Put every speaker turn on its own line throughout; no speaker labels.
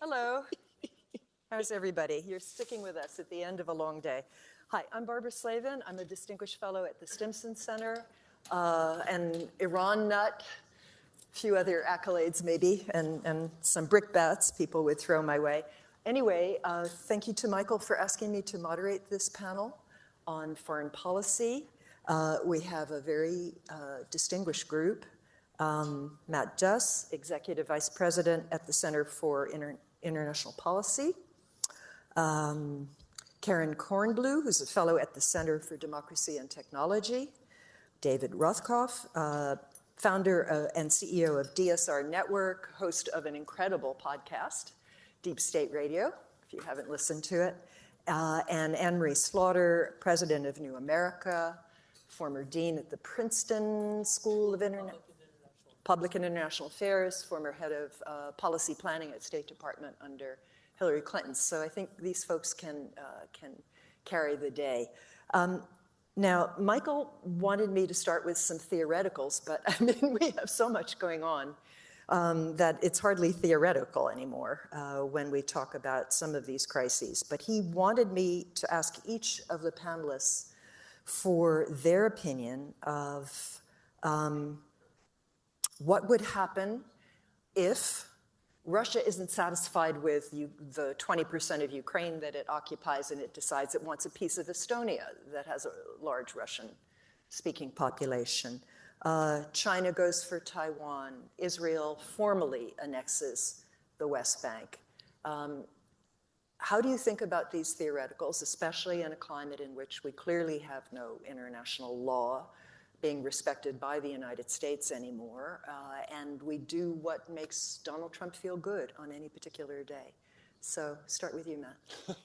Hello. How's everybody? You're sticking with us at the end of a long day. Hi, I'm Barbara Slavin. I'm a distinguished fellow at the Stimson Center, an Iran nut, a few other accolades maybe, and some brickbats people would throw my way. Anyway, thank you to Michael for asking me to moderate this panel on foreign policy. We have a very distinguished group. Matt Duss, Executive Vice President at the Center for International Policy. Karen Kornbluh, who's a fellow at the Center for Democracy and Technology. David Rothkopf, founder and CEO of DSR Network, host of an incredible podcast, Deep State Radio, if you haven't listened to it. And Anne-Marie Slaughter, president of New America, former dean at the Princeton School of Public and International Affairs, former head of policy planning at State Department under Hillary Clinton. So I think these folks can carry the day. Now, Michael wanted me to start with some theoreticals, but I mean, we have so much going on that it's hardly theoretical anymore when we talk about some of these crises. But he wanted me to ask each of the panelists for their opinion of what would happen if Russia isn't satisfied with the 20% of Ukraine that it occupies and it decides it wants a piece of Estonia that has a large Russian-speaking population. China goes for Taiwan. Israel formally annexes the West Bank. How do you think about these theoreticals, especially in a climate in which we clearly have no international law being respected by the United States anymore, and we do what makes Donald Trump feel good on any particular day? So start with you, Matt.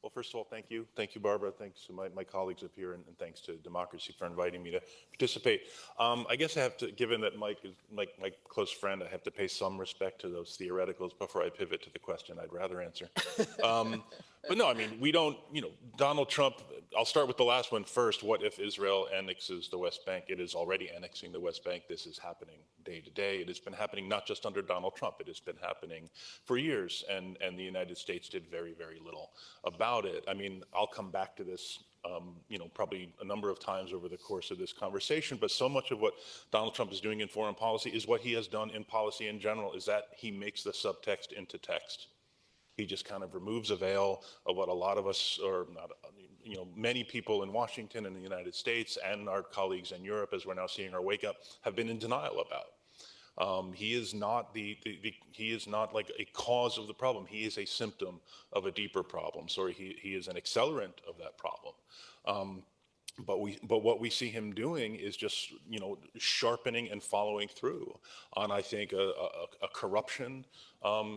Well, first of all, thank you. Thank you, Barbara. Thanks to my colleagues up here, and thanks to Democracy for inviting me to participate. I guess I have to, given that Mike is my close friend, I have to pay some respect to those theoreticals before I pivot to the question I'd rather answer. But no, I mean, we don't, Donald Trump, I'll start with the last one first. What if Israel annexes the West Bank? It is already annexing the West Bank. This is happening day to day. It has been happening not just under Donald Trump. It has been happening for years, and the United States did very, very little about it. I mean, I'll come back to this, probably a number of times over the course of this conversation, but so much of what Donald Trump is doing in foreign policy is what he has done in policy in general, is that he makes the subtext into text. He just kind of removes a veil of what a lot of us, or not, many people in Washington and the United States and our colleagues in Europe, as we're now seeing our wake up, have been in denial about. He is not he is not like a cause of the problem. He is a symptom of a deeper problem. Sorry, he is an accelerant of that problem. But what we see him doing is just sharpening and following through on, I think, a corruption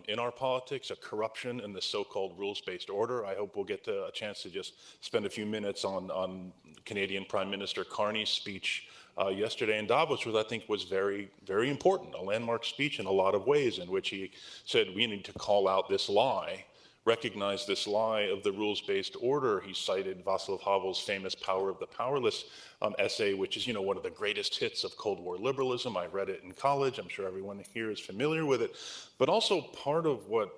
in our politics, a corruption in the so-called rules-based order. I hope we'll get a chance to just spend a few minutes on Canadian Prime Minister Carney's speech yesterday in Davos, which I think was very, very important, a landmark speech in a lot of ways, in which he said we need to call out this lie, recognize this lie of the rules-based order. He cited Václav Havel's famous Power of the Powerless essay, which is, one of the greatest hits of Cold War liberalism. I read it in college. I'm sure everyone here is familiar with it. But also part of what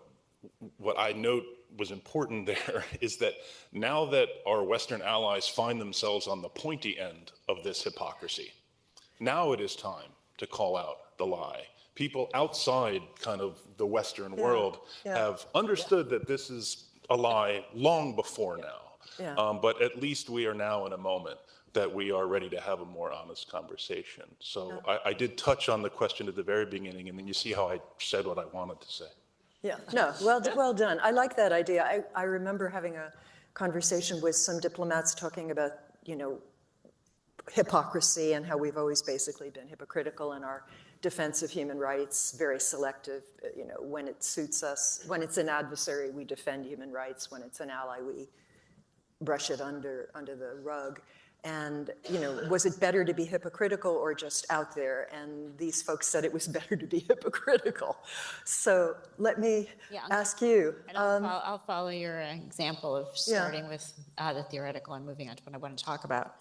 I note was important there is that now that our Western allies find themselves on the pointy end of this hypocrisy, now it is time to call out the lie. People outside kind of the Western world have understood that this is a lie long before now. But at least we are now in a moment that we are ready to have a more honest conversation. So I did touch on the question at the very beginning, and then you see how I said what I wanted to say.
Yeah, no, well done. I like that idea. I remember having a conversation with some diplomats talking about, hypocrisy and how we've always basically been hypocritical in our defense of human rights, very selective, when it suits us. When it's an adversary, we defend human rights. When it's an ally, we brush it under the rug. And, was it better to be hypocritical or just out there? And these folks said it was better to be hypocritical. So let me ask you.
And I'll follow your example of starting with the theoretical and moving on to what I want to talk about.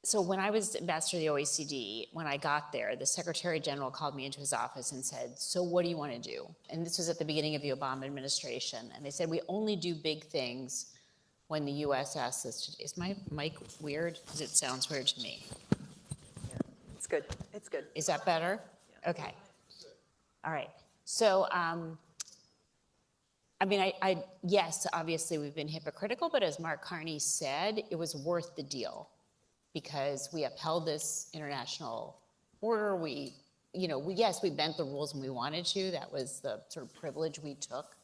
So when I was ambassador to the OECD, when I got there, the Secretary General called me into his office and said, so what do you want to do? And this was at the beginning of the Obama administration. And they said, we only do big things when the US asks us to. Is my mic weird? Because it sounds weird to me.
Yeah, it's good. It's good.
Is that better? Yeah. Okay. All right. So, I mean, yes, obviously we've been hypocritical, but as Mark Carney said, it was worth the deal because we upheld this international order. Yes, we bent the rules when we wanted to. That was the sort of privilege we took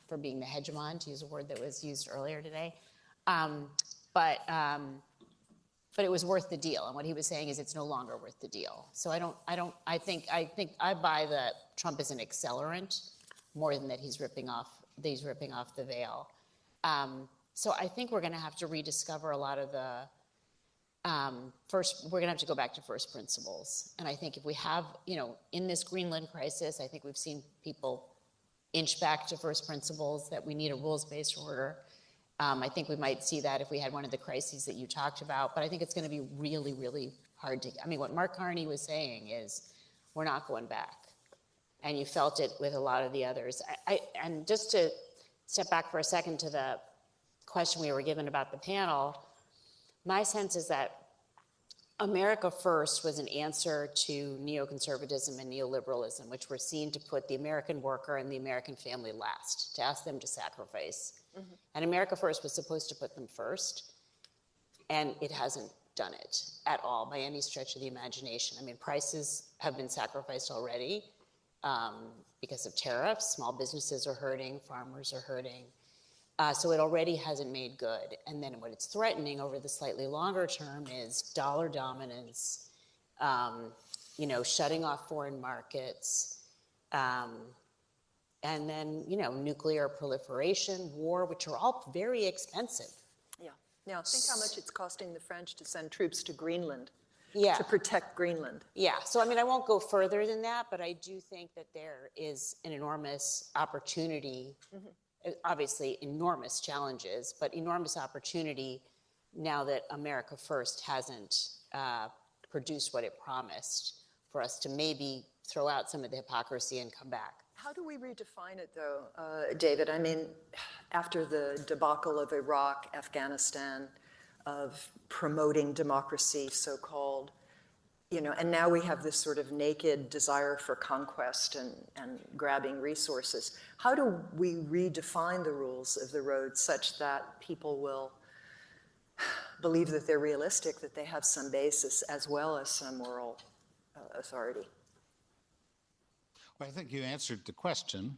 for being the hegemon, to use a word that was used earlier today. But it was worth the deal. And what he was saying is it's no longer worth the deal. So I think I buy that Trump is an accelerant more than that he's ripping off the veil. So I think we're going to have to rediscover a lot of the we're going to have to go back to first principles. And I think if we have, in this Greenland crisis, I think we've seen people inch back to first principles, that we need a rules-based order. I think we might see that if we had one of the crises that you talked about, but I think it's going to be really, really hard to, what Mark Carney was saying is we're not going back. And you felt it with a lot of the others. And just to step back for a second to the question we were given about the panel, my sense is that America First was an answer to neoconservatism and neoliberalism, which were seen to put the American worker and the American family last, to ask them to sacrifice. Mm-hmm. And America First was supposed to put them first, and it hasn't done it at all by any stretch of the imagination. Prices have been sacrificed already because of tariffs. Small businesses are hurting, farmers are hurting. So it already hasn't made good. And then what it's threatening over the slightly longer term is dollar dominance, shutting off foreign markets, and then, nuclear proliferation, war, which are all very expensive.
Yeah. Now, think how much it's costing the French to send troops to Greenland,
yeah,
to protect Greenland.
Yeah. So, I won't go further than that, but I do think that there is an enormous opportunity. Mm-hmm. Obviously enormous challenges, but enormous opportunity now that America First hasn't produced what it promised, for us to maybe throw out some of the hypocrisy and come back.
How do we redefine it, though, David? After the debacle of Iraq, Afghanistan, of promoting democracy, so-called, and now we have this sort of naked desire for conquest and grabbing resources. How do we redefine the rules of the road such that people will believe that they're realistic, that they have some basis as well as some moral authority?
Well, I think you answered the question,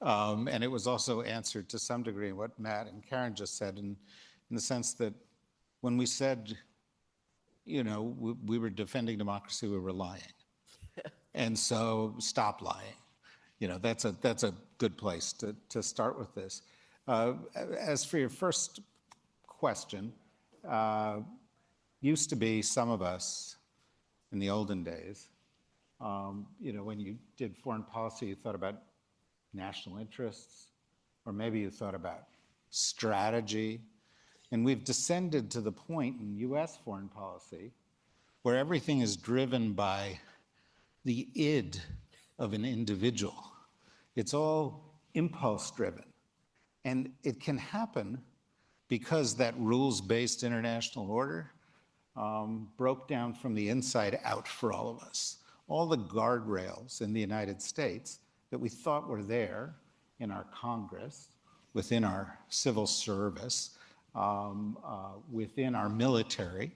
and it was also answered to some degree in what Matt and Karen just said, in the sense that when we said, we were defending democracy, we were lying. And so stop lying. That's a good place to start with this. As for your first question, used to be some of us in the olden days, when you did foreign policy, you thought about national interests, or maybe you thought about strategy. And we've descended to the point in U.S. foreign policy where everything is driven by the id of an individual. It's all impulse driven. And it can happen because that rules-based international order broke down from the inside out for all of us. All the guardrails in the United States that we thought were there in our Congress, within our civil service, within our military,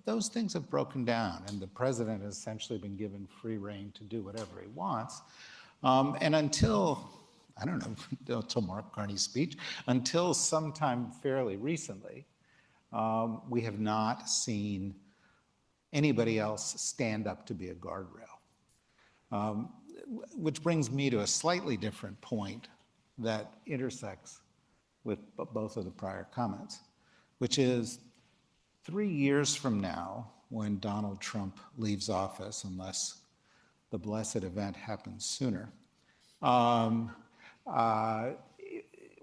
those things have broken down, and the president has essentially been given free rein to do whatever he wants. And until, I don't know, until Mark Carney's speech, until sometime fairly recently, we have not seen anybody else stand up to be a guardrail. Which brings me to a slightly different point that intersects with both of the prior comments, which is 3 years from now, when Donald Trump leaves office, unless the blessed event happens sooner,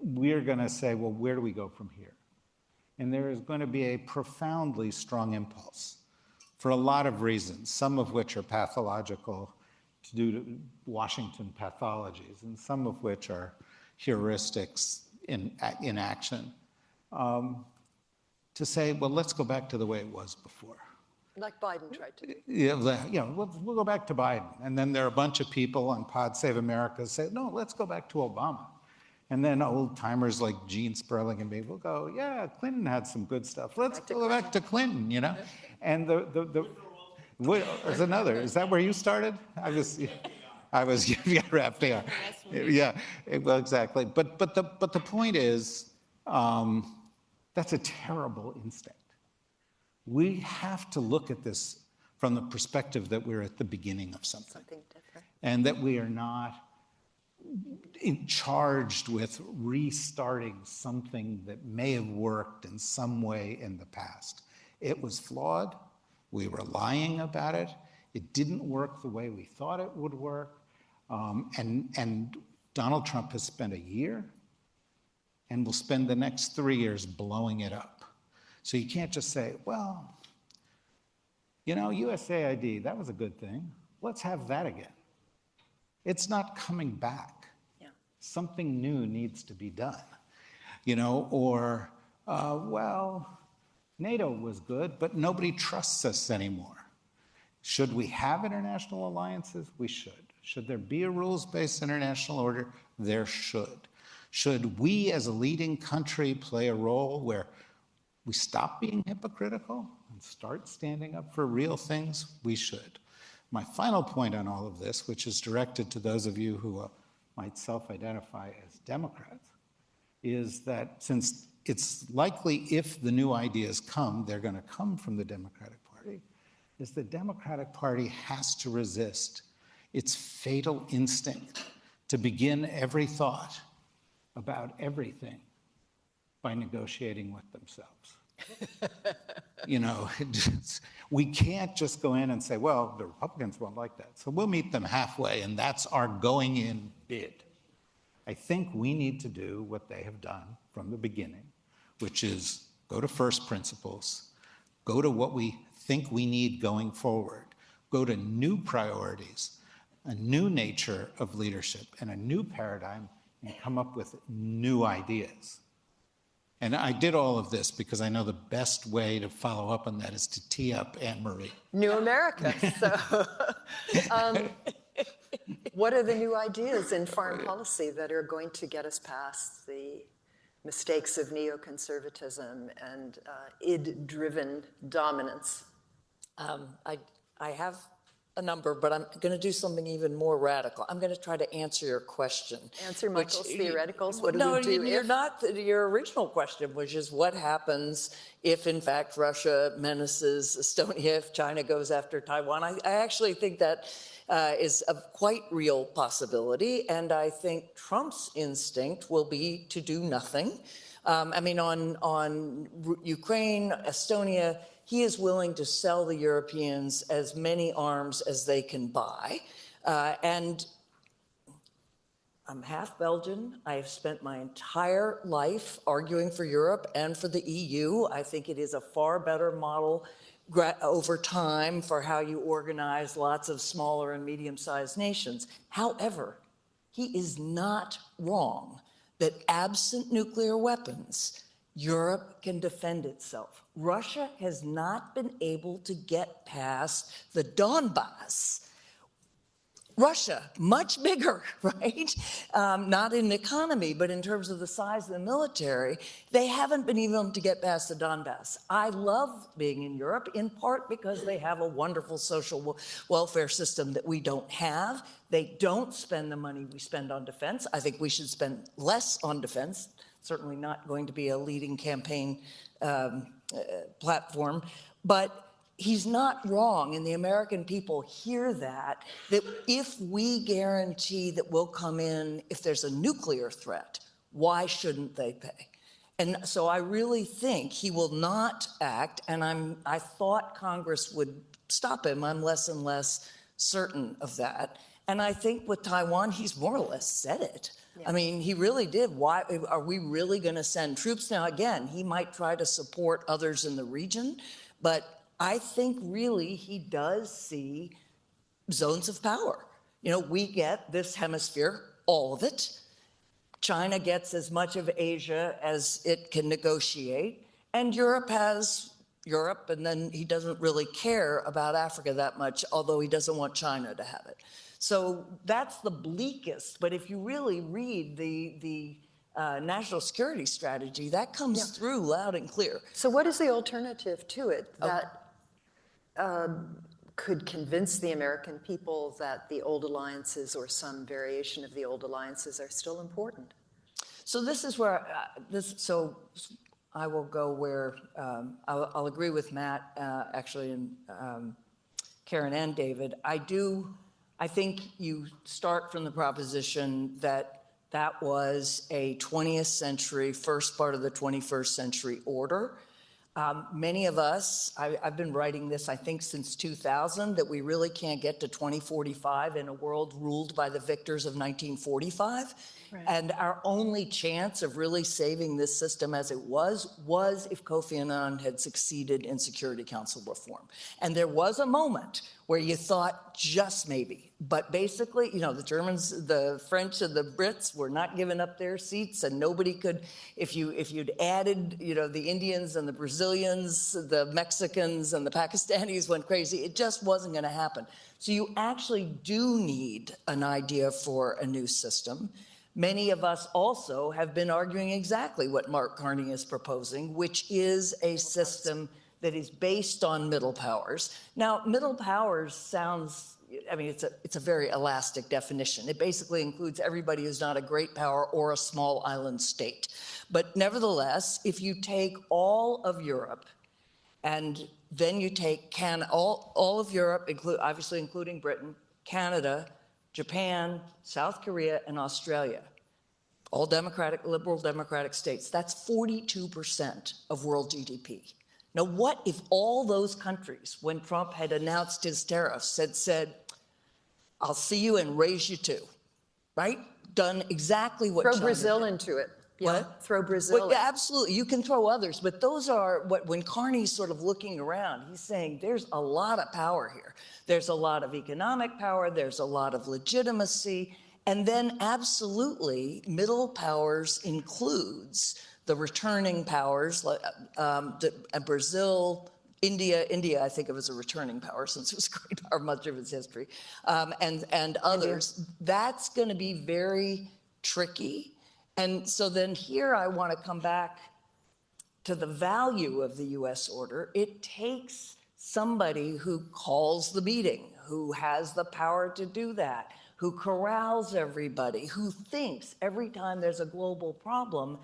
we're going to say, well, where do we go from here? And there is going to be a profoundly strong impulse for a lot of reasons, some of which are pathological due to Washington pathologies, and some of which are heuristics in action, to say, well, let's go back to the way it was before.
Like Biden tried to do.
Yeah, we'll go back to Biden. And then there are a bunch of people on Pod Save America say, no, let's go back to Obama. And then old timers like Gene Sperling and me will go, yeah, Clinton had some good stuff. Let's go back to Clinton, you know? And there's another. Is that where you started? I was yeah, FDR. Yeah, well, exactly. But the point is, that's a terrible instinct. We have to look at this from the perspective that we're at the beginning of something
different.
And that we are not charged with restarting something that may have worked in some way in the past. It was flawed. We were lying about it. It didn't work the way we thought it would work. And Donald Trump has spent a year and will spend the next 3 years blowing it up. So you can't just say, well, you know, USAID, that was a good thing. Let's have that again. It's not coming back.
Yeah.
Something new needs to be done, you know, or, well, NATO was good, but nobody trusts us anymore. Should we have international alliances? We should. Should there be a rules-based international order? There should. Should we as a leading country play a role where we stop being hypocritical and start standing up for real things? We should. My final point on all of this, which is directed to those of you who might self-identify as Democrats, is that since it's likely if the new ideas come, they're going to come from the Democratic Party, is the Democratic Party has to resist its fatal instinct to begin every thought about everything by negotiating with themselves. You know, we can't just go in and say, well, the Republicans won't like that, so we'll meet them halfway, and that's our going in bid. I think we need to do what they have done from the beginning, which is go to first principles, go to what we think we need going forward, go to new priorities, a new nature of leadership, and a new paradigm, and come up with new ideas. And I did all of this because I know the best way to follow up on that is to tee up Anne-Marie.
New America. So, what are the new ideas in foreign policy that are going to get us past the mistakes of neoconservatism and id-driven dominance?
I have a number, but I'm going to do something even more radical. I'm going to try to answer your question.
Answer Michael's theoreticals. What do
no,
we do
you're
if?
not. Your original question, which is what happens if, in fact, Russia menaces Estonia, if China goes after Taiwan. I actually think that is a quite real possibility, and I think Trump's instinct will be to do nothing. I mean, on Ukraine, Estonia, he is willing to sell the Europeans as many arms as they can buy. And I'm half Belgian. I have spent my entire life arguing for Europe and for the EU. I think it is a far better model over time for how you organize lots of smaller and medium-sized nations. However, he is not wrong that absent nuclear weapons, Europe can defend itself. Russia has not been able to get past the Donbass. Russia, much bigger, right? Not in economy, but in terms of the size of the military, they haven't been able to get past the Donbass. I love being in Europe, in part because they have a wonderful social welfare system that we don't have. They don't spend the money we spend on defense. I think we should spend less on defense. Certainly not going to be a leading campaign platform, but he's not wrong, and the American people hear that if we guarantee that we'll come in if there's a nuclear threat, why shouldn't they pay? And so I really think he will not act, and I thought Congress would stop him. I'm less and less certain of that. And I think with Taiwan, he's more or less said it. I mean, he really did. Why are we really going to send troops? Now, again, he might try to support others in the region, but I think really he does see zones of power. You know, we get this hemisphere, all of it. China gets as much of Asia as it can negotiate, and Europe has Europe, and then he doesn't really care about Africa that much, although he doesn't want China to have it. So that's the bleakest. But if you really read the national security strategy, that comes through loud and clear.
So what is the alternative to it that could convince the American people that the old alliances or some variation of the old alliances are still important?
So this is where so I will go where I'll agree with Matt, actually, and Karen and David. I think you start from the proposition that that was a 20th century, first part of the 21st century order. Many of us, I've been writing this, I think, since 2000, that we really can't get to 2045 in a world ruled by the victors of 1945. Right. And our only chance of really saving this system as it was if Kofi Annan had succeeded in Security Council reform. And there was a moment where you thought just maybe, but basically, you know, the Germans, the French, and the Brits were not giving up their seats, and nobody could, if you'd added, you know, the Indians and the Brazilians, the Mexicans and the Pakistanis went crazy. It just wasn't going to happen. So you actually do need an idea for a new system. Many of us also have been arguing exactly what Mark Carney is proposing, which is a system that is based on middle powers. Now, middle powers sounds, I mean, it's a very elastic definition. It basically includes everybody who's not a great power or a small island state. But nevertheless, if you take all of Europe and then you take all of Europe, obviously including Britain, Canada, Japan, South Korea, and Australia, all liberal democratic states, that's 42% of world GDP. Now, what if all those countries, when Trump had announced his tariffs, had said, I'll see you and raise you too, right? Done exactly what
Throw
China
Brazil
did.
into it.
What?
Yeah, throw Brazil in.
Absolutely, you can throw others, but those are when Carney's sort of looking around, he's saying there's a lot of power here. There's a lot of economic power, there's a lot of legitimacy, and then absolutely middle powers includes the returning powers, Brazil, India, I think of as a returning power since it was a great power much of its history, and others. India. That's going to be very tricky. And so then here I want to come back to the value of the U.S. order. It takes somebody who calls the meeting, who has the power to do that, who corrals everybody, who thinks every time there's a global problem,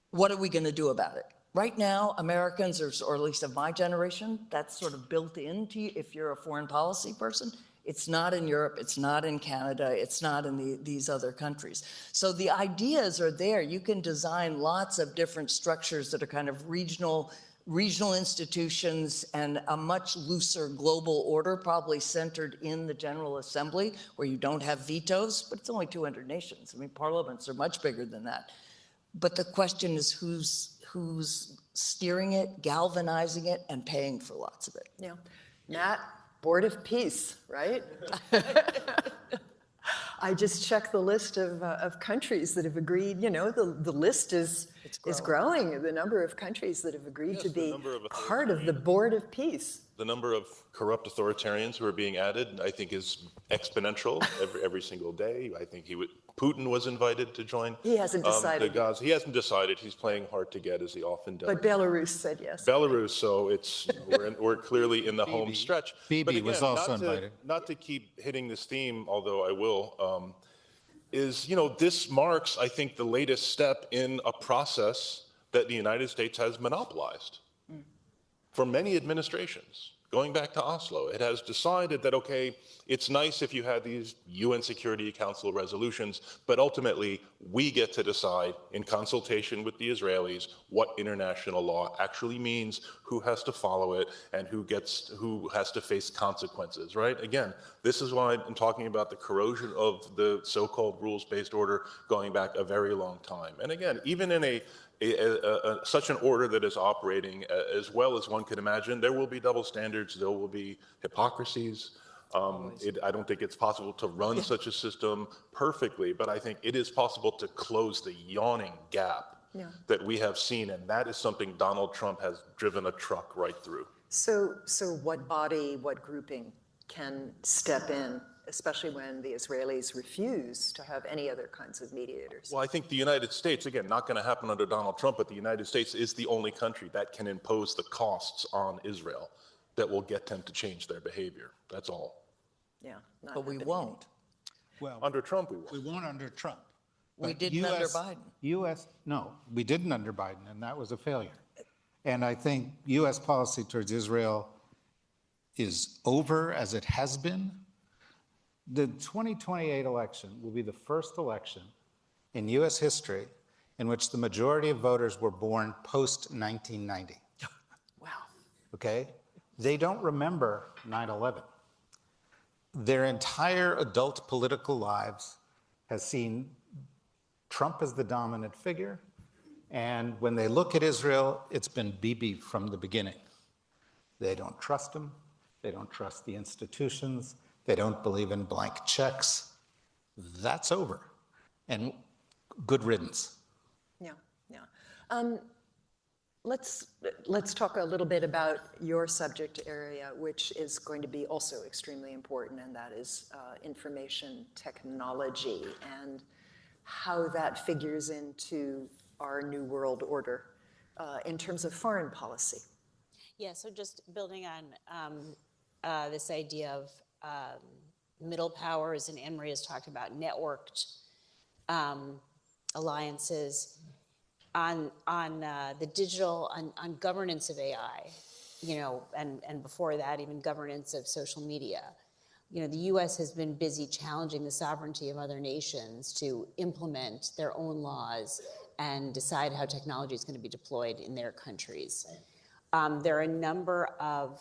what are we going to do about it? Right now, Americans, or at least of my generation, that's sort of built into you if you're a foreign policy person. It's not in Europe, it's not in Canada, it's not in these other countries. So the ideas are there. You can design lots of different structures that are kind of regional institutions and a much looser global order, probably centered in the General Assembly, where you don't have vetoes, but it's only 200 nations. I mean, parliaments are much bigger than that. But the question is who's steering it, galvanizing it, and paying for lots of it.
Yeah. Matt, Board of Peace, right? I just checked the list of countries that have agreed. You know, the list is growing. The number of countries that have agreed to be part of the Board of Peace.
The number of corrupt authoritarians who are being added, I think, is exponential every single day. I think Putin was invited to join.
He hasn't decided.
He hasn't decided. He's playing hard to get, as he often does.
But Belarus said yes.
Belarus, so it's we're clearly in the home stretch.
Bibi was also invited.
Not to keep hitting this theme, although I will, is, you know, this marks, I think, the latest step in a process that the United States has monopolized for many administrations. going back to Oslo. It has decided that, okay, it's nice if you had these UN Security Council resolutions, but ultimately we get to decide in consultation with the Israelis what international law actually means, who has to follow it, and who has to face consequences, right? Again, this is why I'm talking about the corrosion of the so-called rules-based order going back a very long time. And again, even in such an order that is operating as well as one could imagine, there will be double standards, there will be hypocrisies. I don't think it's possible to run such a system perfectly, but I think it is possible to close the yawning gap that we have seen, and that is something Donald Trump has driven a truck right through.
So what body, what grouping can step in, especially when the Israelis refuse to have any other kinds of mediators?
Well, I think the United States, again, not going to happen under Donald Trump, but the United States is the only country that can impose the costs on Israel that will get them to change their behavior. That's all.
Yeah.
But we won't.
Well,
Under Trump, we will.
we won't under Trump.
We
But
didn't under Biden.
No, we didn't under Biden, and that was a failure. And I think U.S. policy towards Israel is over as it has been. The 2028 election will be the first election in U.S. history in which the majority of voters were born post-1990.
Wow.
Okay? They don't remember 9/11. Their entire adult political lives has seen Trump as the dominant figure, and when they look at Israel, it's been Bibi from the beginning. They don't trust him, they don't trust the institutions, they don't believe in blank checks. That's over, and good riddance.
Yeah. Let's talk a little bit about your subject area, which is going to be also extremely important, and that is information technology and how that figures into our new world order in terms of foreign policy.
Yeah, so just building on this idea of middle powers, and Anne Marie has talked about networked alliances on the digital, on governance of AI, and before that, even governance of social media. The U.S. has been busy challenging the sovereignty of other nations to implement their own laws and decide how technology is going to be deployed in their countries. There are a number of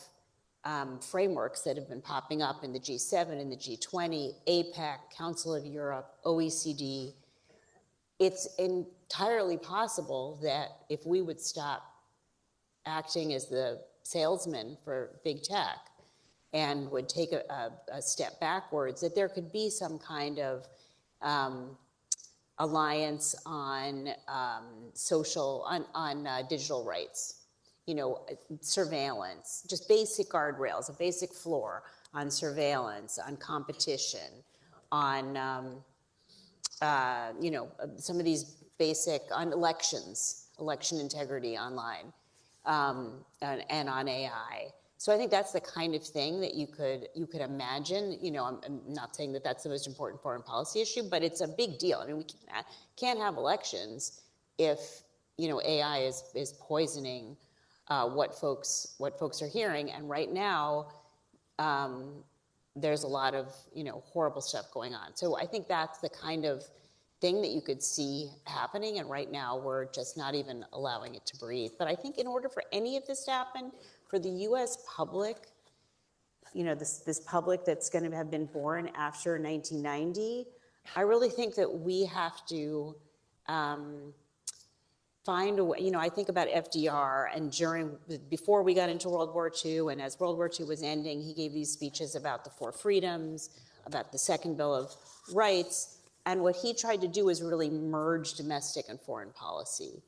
frameworks that have been popping up in the G7, in the G20, APEC, Council of Europe, OECD. It's entirely possible that if we would stop acting as the salesman for big tech and would take a step backwards, that there could be some kind of alliance on digital rights, surveillance, just basic guardrails, a basic floor on surveillance, on competition, on some of these basic, on elections, election integrity online, and on AI. So I think that's the kind of thing that you could imagine. I'm not saying that that's the most important foreign policy issue, but it's a big deal. I mean, we can't have elections if AI is poisoning what folks are hearing. And right now, there's a lot of horrible stuff going on. So I think that's the kind of thing that you could see happening, and right now we're just not even allowing it to breathe. But I think in order for any of this to happen, for the U.S. public, this public that's going to have been born after 1990, I really think that we have to find a way. I think about FDR, and before we got into World War II, and as World War II was ending, he gave these speeches about the 4 freedoms, about the Second Bill of Rights. And what he tried to do is really merge domestic and foreign policy.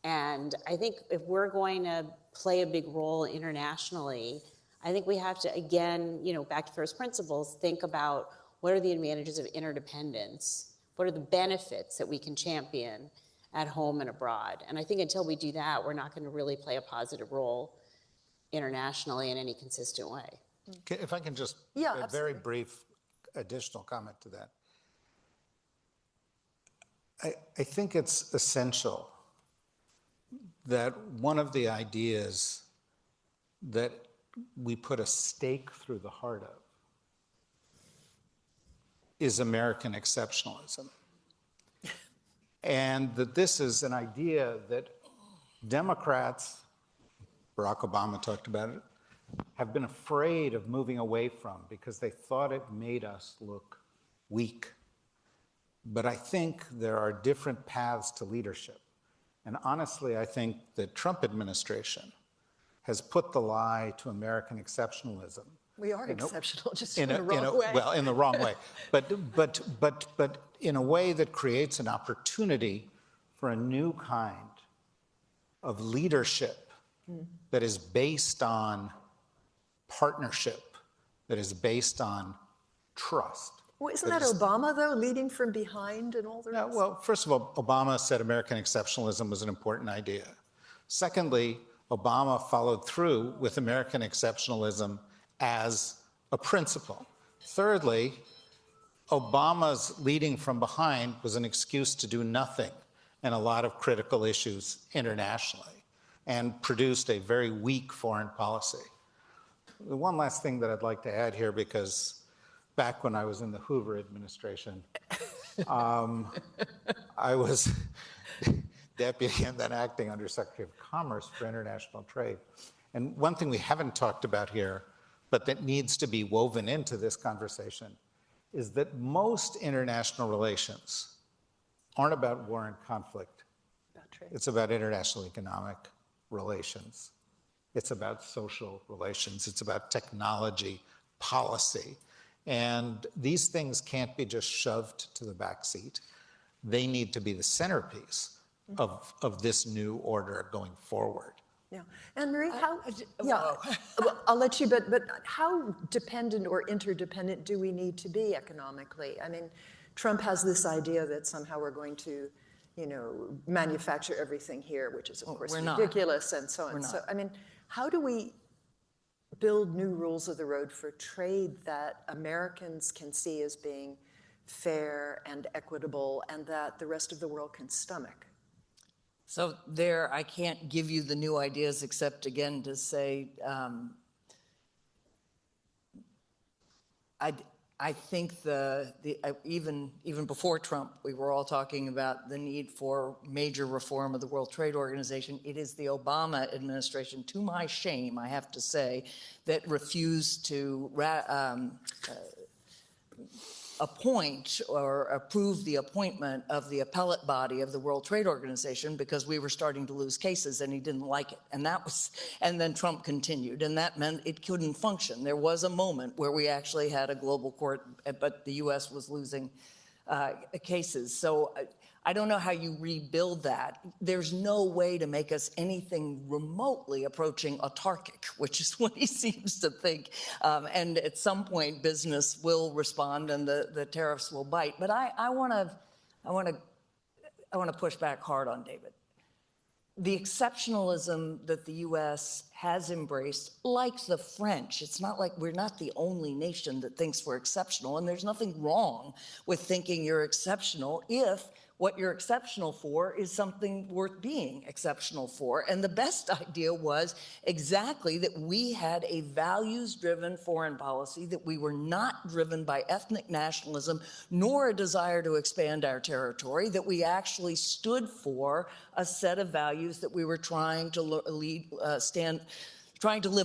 And I think if we're going to play a big role internationally, I think we have to, again, back to first principles, think about what are the advantages of interdependence? What are the benefits that we can champion at home and abroad? And I think until we do that, we're not going to really play a positive role internationally in any consistent way.
If I can just, a very brief additional comment to that. I think it's essential that one of the ideas that we put a stake through the heart of is American exceptionalism. And that this is an idea that Democrats, Barack Obama talked about it, have been afraid of moving away from because they thought it made us look weak. But I think there are different paths to leadership. And honestly, I think the Trump administration has put the lie to American exceptionalism.
We are exceptional, just in the wrong way.
Well, in the wrong way. But in a way that creates an opportunity for a new kind of leadership that is based on partnership, that is based on trust.
Well, isn't that Obama, though, leading from behind and all the rest?
Well, first of all, Obama said American exceptionalism was an important idea. Secondly, Obama followed through with American exceptionalism as a principle. Thirdly, Obama's leading from behind was an excuse to do nothing in a lot of critical issues internationally and produced a very weak foreign policy. The one last thing that I'd like to add here, because back when I was in the Hoover administration, I was deputy and then acting undersecretary of Commerce for International Trade. And one thing we haven't talked about here, but that needs to be woven into this conversation, is that most international relations aren't about war and conflict. It's about international economic relations. It's about social relations. It's about technology, policy. And these things can't be just shoved to the back seat. They need to be the centerpiece of this new order going forward.
Yeah. And Marie, well, I'll let you, but how dependent or interdependent do we need to be economically? I mean, Trump has this idea that somehow we're going to, manufacture everything here, which is, of course, ridiculous and so on. So, I mean, how do we build new rules of the road for trade that Americans can see as being fair and equitable and that the rest of the world can stomach?
So I can't give you the new ideas except, again, to say, I think even before Trump, we were all talking about the need for major reform of the World Trade Organization. It is the Obama administration, to my shame, I have to say, that refused to appoint or approve the appointment of the appellate body of the World Trade Organization because we were starting to lose cases and he didn't like it. And then Trump continued, and that meant it couldn't function. There was a moment where we actually had a global court, but the US was losing cases. So I don't know how you rebuild that. There's no way to make us anything remotely approaching autarkic, which is what he seems to think. And at some point, business will respond and the tariffs will bite. But I want to push back hard on David. The exceptionalism that the U.S. has embraced, like the French, it's not like we're not the only nation that thinks we're exceptional, and there's nothing wrong with thinking you're exceptional if what you're exceptional for is something worth being exceptional for. And the best idea was exactly that we had a values-driven foreign policy, that we were not driven by ethnic nationalism, nor a desire to expand our territory, that we actually stood for a set of values that we were trying to live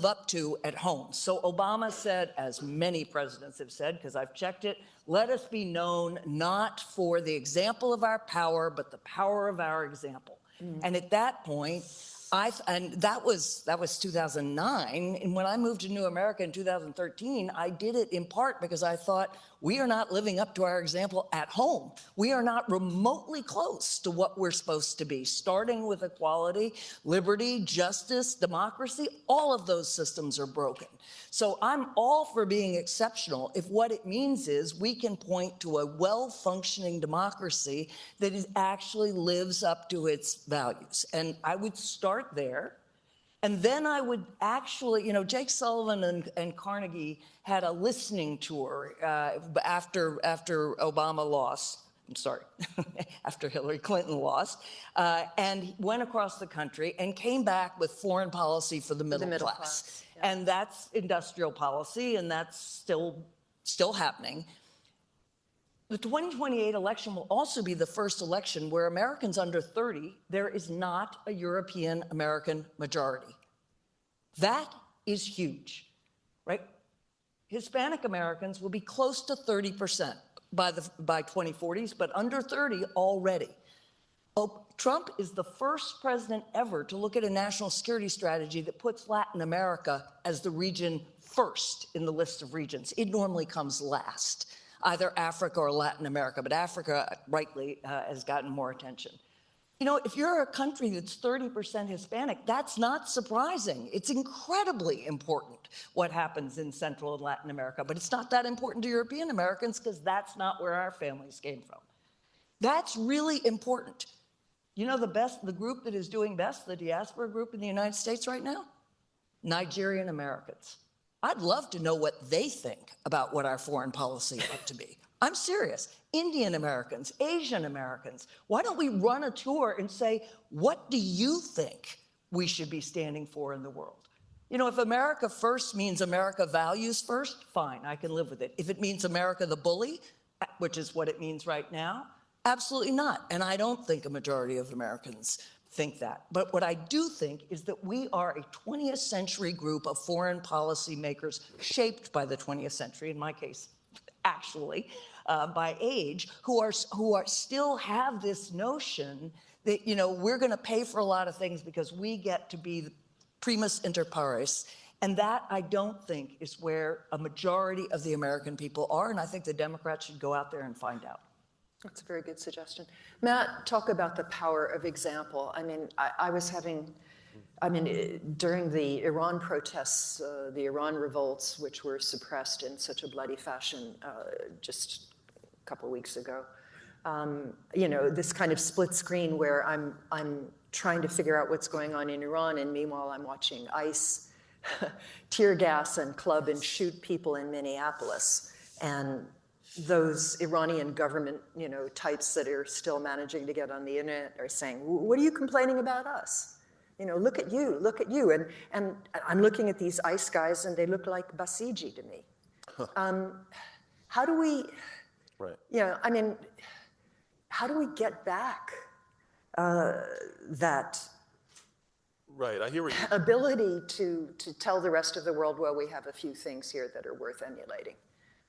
up to at home. So Obama said, as many presidents have said, because I've checked it, let us be known not for the example of our power, but the power of our example. And at that point, that was 2009. And when I moved to New America in 2013, I did it in part because I thought, we are not living up to our example at home. We are not remotely close to what we're supposed to be, starting with equality, liberty, justice, democracy. All of those systems are broken. So I'm all for being exceptional if what it means is we can point to a well-functioning democracy that actually lives up to its values. And I would start there. And then I would actually, Jake Sullivan and Carnegie had a listening tour after Obama lost. I'm sorry, after Hillary Clinton lost, and went across the country and came back with foreign policy for the middle class. And that's industrial policy, and that's still happening. The 2028 election will also be the first election where Americans under 30, there is not a European American majority. That is huge, right? Hispanic Americans will be close to 30% by 2040s, but under 30 already. Trump is the first president ever to look at a national security strategy that puts Latin America as the region first in the list of regions. It normally comes last, either Africa or Latin America, but Africa rightly has gotten more attention. You know, if you're a country that's 30% Hispanic, that's not surprising. It's incredibly important what happens in Central and Latin America, but it's not that important to European Americans because that's not where our families came from. That's really important. You know the group that is doing best, the diaspora group in the United States right now? Nigerian Americans. I'd love to know what they think about what our foreign policy ought to be. I'm serious. Indian Americans, Asian Americans. Why don't we run a tour and say, what do you think we should be standing for in the world? You know, if America first means America values first, fine, I can live with it. If it means America the bully, which is what it means right now, absolutely not. And I don't think a majority of Americans think that. But what I do think is that we are a 20th century group of foreign policy makers shaped by the 20th century, in my case, actually, by age, who are still have this notion that, you know, we're going to pay for a lot of things because we get to be the primus inter pares. And that, I don't think, is where a majority of the American people are. And I think the Democrats should go out there and find out.
That's a very good suggestion. Matt, talk about the power of example. I mean, during the Iran protests, the Iran revolts, which were suppressed in such a bloody fashion just a couple of weeks ago, you know, this kind of split screen where I'm trying to figure out what's going on in Iran, and meanwhile I'm watching ICE tear gas and club and shoot people in Minneapolis. And those Iranian government, you know, types that are still managing to get on the internet are saying, what are you complaining about us? You know, look at you, look at you. And I'm looking at these ICE guys and they look like Basiji to me. How do we, you know, I mean, how do we get back that
I hear what you
ability to tell the rest of the world, well, we have a few things here that are worth emulating?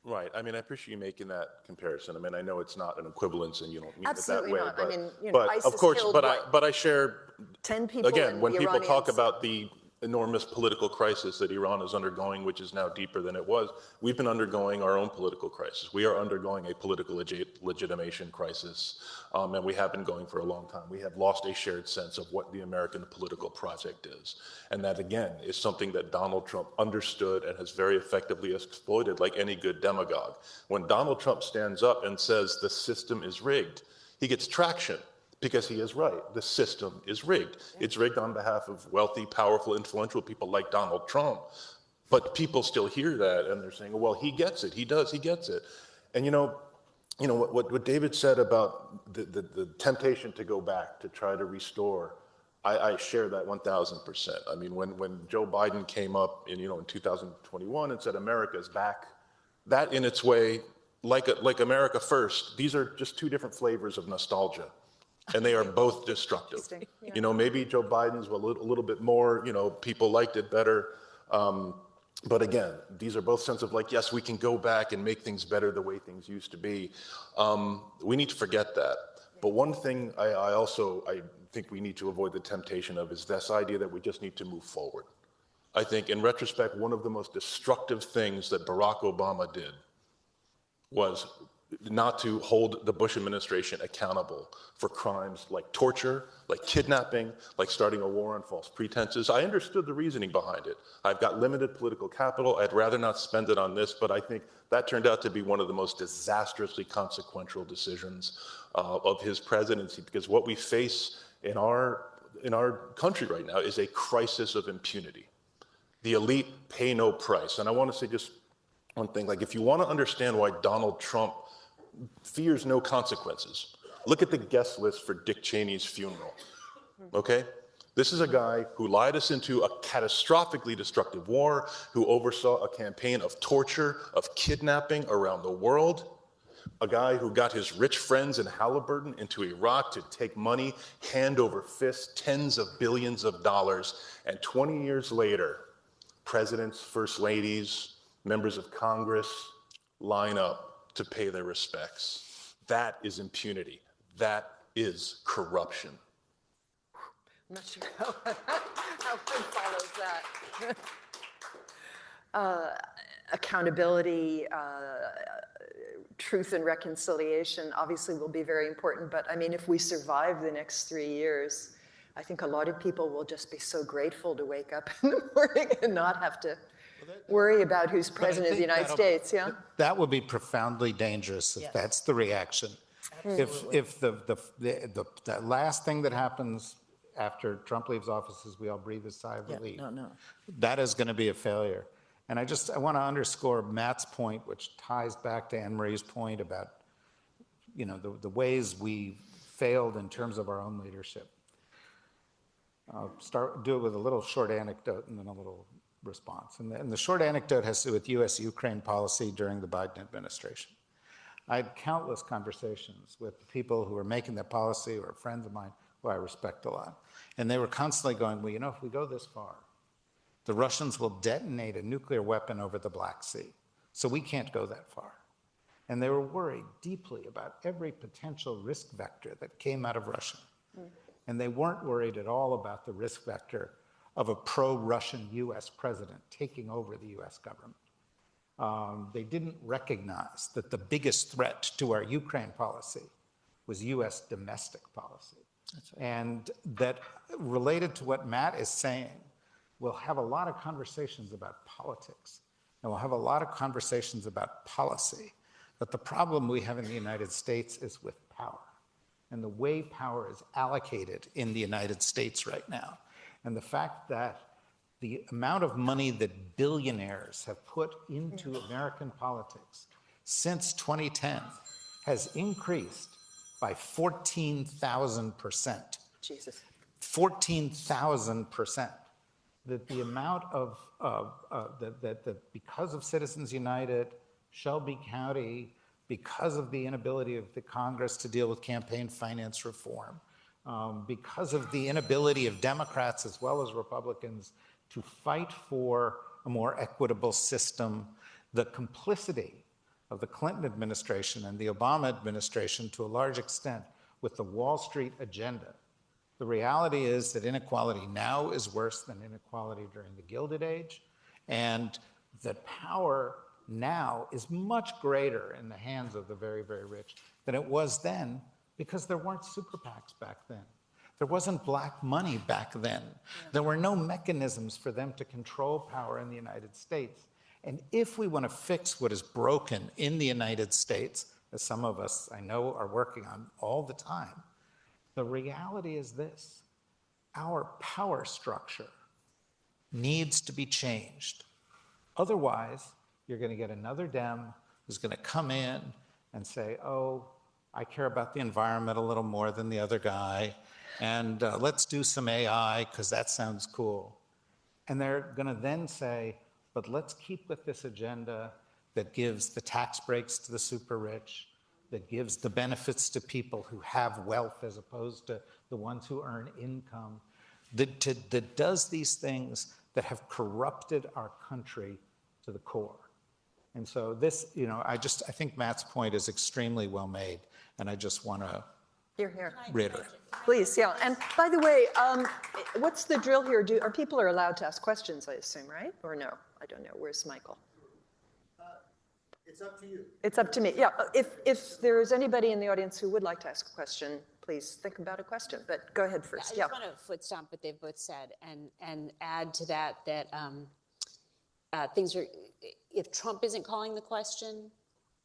Right. I mean, I appreciate you making that comparison. I mean, I know it's not an equivalence, and you don't mean
Absolutely
it that way.
not.
But,
I mean, you know,
but
ISIS
of course,
killed,
but I share
10 people.
again when people talk
Iranians.
about the enormous political crisis that Iran is undergoing, which is now deeper than it was. We've been undergoing our own political crisis. We are undergoing a political legitimation crisis, and we have been going for a long time. We have lost a shared sense of what the American political project is. And that, again, is something that Donald Trump understood and has very effectively exploited, like any good demagogue. When Donald Trump stands up and says the system is rigged, he gets traction. Because he is right. The system is rigged. It's rigged on behalf of wealthy, powerful, influential people like Donald Trump. But people still hear that and they're saying, well, he gets it. He does. He gets it. And you know what David said about the temptation to go back to try to restore. I share that 1,000%. I mean, when Joe Biden came up in 2021 and said America's back, that in its way, like America First, these are just two different flavors of nostalgia. And they are both destructive.
Yeah.
You know, maybe Joe Biden's a little bit more, people liked it better. But again, these are both sense of like, yes, we can go back and make things better the way things used to be. We need to forget that. But one thing I think we need to avoid the temptation of is this idea that we just need to move forward. I think in retrospect, one of the most destructive things that Barack Obama did was not to hold the Bush administration accountable for crimes like torture, like kidnapping, like starting a war on false pretenses. I understood the reasoning behind it. I've got limited political capital. I'd rather not spend it on this, but I think that turned out to be one of the most disastrously consequential decisions of his presidency, because what we face in our country right now is a crisis of impunity. The elite pay no price. And I want to say just one thing, like if you want to understand why Donald Trump fears no consequences, look at the guest list for Dick Cheney's funeral, okay? This is a guy who lied us into a catastrophically destructive war, who oversaw a campaign of torture, of kidnapping around the world, a guy who got his rich friends in Halliburton into Iraq to take money hand over fist, tens of billions of dollars, and 20 years later, presidents, first ladies, members of Congress line up to pay their respects. That is impunity. That is corruption.
I'm not sure how one follows that. Accountability, truth and reconciliation obviously will be very important, but I mean, if we survive the next 3 years, I think a lot of people will just be so grateful to wake up in the morning and not have to worry about who's president of the United States, yeah?
That would be profoundly dangerous if that's the reaction. If the last thing that happens after Trump leaves office is we all breathe a sigh of relief, that is going to be a failure. And I want to underscore Matt's point, which ties back to Anne Marie's point about, the ways we failed in terms of our own leadership. I'll do it with a little short anecdote and then a little response. And the short anecdote has to do with U.S.-Ukraine policy during the Biden administration. I had countless conversations with people who were making that policy, who are friends of mine, who I respect a lot. And they were constantly going, well, if we go this far, the Russians will detonate a nuclear weapon over the Black Sea. So we can't go that far. And they were worried deeply about every potential risk vector that came out of Russia. And they weren't worried at all about the risk vector of a pro-Russian US president taking over the US government. They didn't recognize that the biggest threat to our Ukraine policy was US domestic policy. That's right. And that related to what Matt is saying, we'll have a lot of conversations about politics, and we'll have a lot of conversations about policy. But the problem we have in the United States is with power, and the way power is allocated in the United States right now. And the fact that the amount of money that billionaires have put into American politics since 2010 has increased by 14,000%.
Jesus.
14,000%. That the amount of, that because of Citizens United, Shelby County, because of the inability of the Congress to deal with campaign finance reform, because of the inability of Democrats as well as Republicans to fight for a more equitable system, the complicity of the Clinton administration and the Obama administration to a large extent with the Wall Street agenda. The reality is that inequality now is worse than inequality during the Gilded Age, and that power now is much greater in the hands of the very, very rich than it was then, because there weren't super PACs back then. There wasn't black money back then. There were no mechanisms for them to control power in the United States. And if we want to fix what is broken in the United States, as some of us I know are working on all the time, the reality is this: our power structure needs to be changed. Otherwise, you're going to get another Dem who's going to come in and say, oh, I care about the environment a little more than the other guy, and let's do some AI because that sounds cool. And they're going to then say, but let's keep with this agenda that gives the tax breaks to the super rich, that gives the benefits to people who have wealth as opposed to the ones who earn income, that does these things that have corrupted our country to the core. And so this, I think Matt's point is extremely well made, and I just want to reiterate.
Please, yeah. And by the way, what's the drill here? Are people allowed to ask questions, I assume, right? Or no? I don't know. Where's Michael?
It's up to you.
It's up to me. Yeah. If there is anybody in the audience who would like to ask a question, please think about a question. But go ahead first.
I just want to foot stomp what they've both said and add to that things are, if Trump isn't calling the question,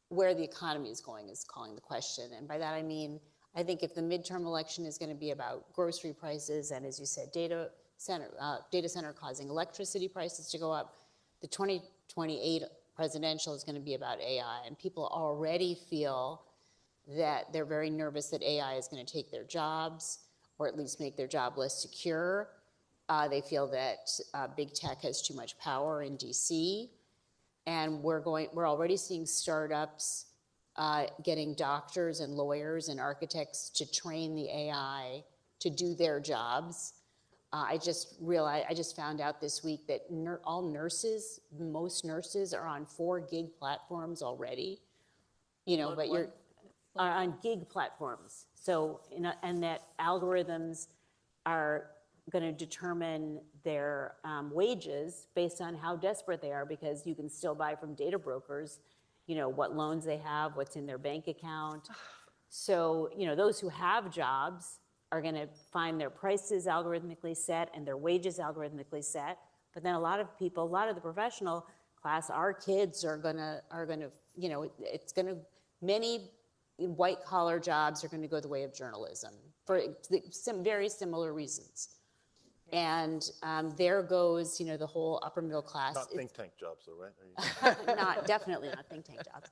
where the economy is going is calling the question. And by that I mean, I think if the midterm election is going to be about grocery prices and, as you said, data center causing electricity prices to go up, the 2028 presidential is going to be about AI. And people already feel that they're very nervous that AI is going to take their jobs or at least make their job less secure. They feel that big tech has too much power in DC. And we're already seeing startups getting doctors and lawyers and architects to train the AI to do their jobs. I just found out this week that most nurses are on 4 gig platforms already. But you're on gig platforms. So, and that algorithms are going to determine their wages based on how desperate they are, because you can still buy from data brokers, what loans they have, what's in their bank account. So, those who have jobs are going to find their prices algorithmically set and their wages algorithmically set. But then a lot of the professional class, our kids are going to, many white collar jobs are going to go the way of journalism for some very similar reasons. And there goes, the whole upper middle class.
Not think tank jobs, though, right?
Definitely not think tank jobs.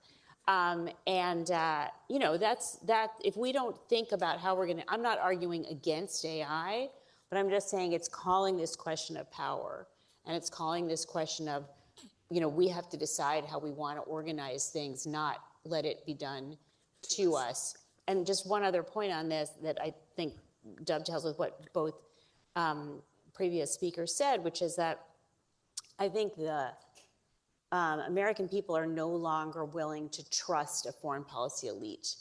That's that. If we don't think about how we're going to, I'm not arguing against AI, but I'm just saying it's calling this question of power, and it's calling this question of, we have to decide how we want to organize things, not let it be done to us. And just one other point on this that I think dovetails with what both previous speakers said, which is that I think the American people are no longer willing to trust a foreign policy elite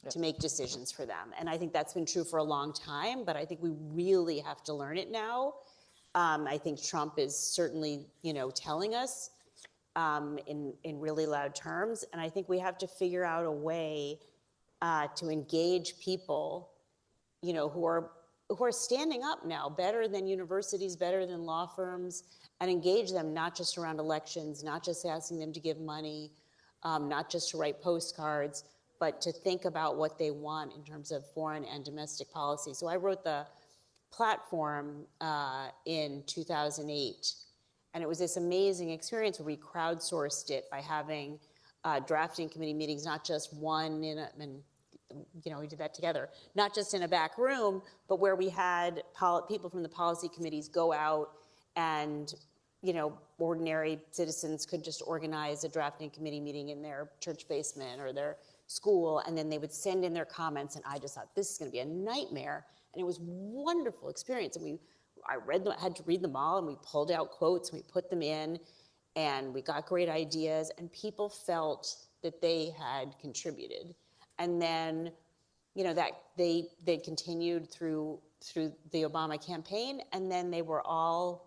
to make decisions for them. And I think that's been true for a long time, but I think we really have to learn it now. I think Trump is certainly, telling us in really loud terms, and I think we have to figure out a way to engage people, who are standing up now better than universities, better than law firms, and engage them not just around elections, not just asking them to give money, not just to write postcards, but to think about what they want in terms of foreign and domestic policy. So I wrote the platform in 2008, and it was this amazing experience where we crowdsourced it by having drafting committee meetings, not just one we did that together, not just in a back room, but where we had people from the policy committees go out and, ordinary citizens could just organize a drafting committee meeting in their church basement or their school, and then they would send in their comments, and I just thought, this is going to be a nightmare. And it was a wonderful experience. And I had to read them all, and we pulled out quotes, and we put them in, and we got great ideas, and people felt that they had contributed. And then, that they continued through the Obama campaign, and then they were all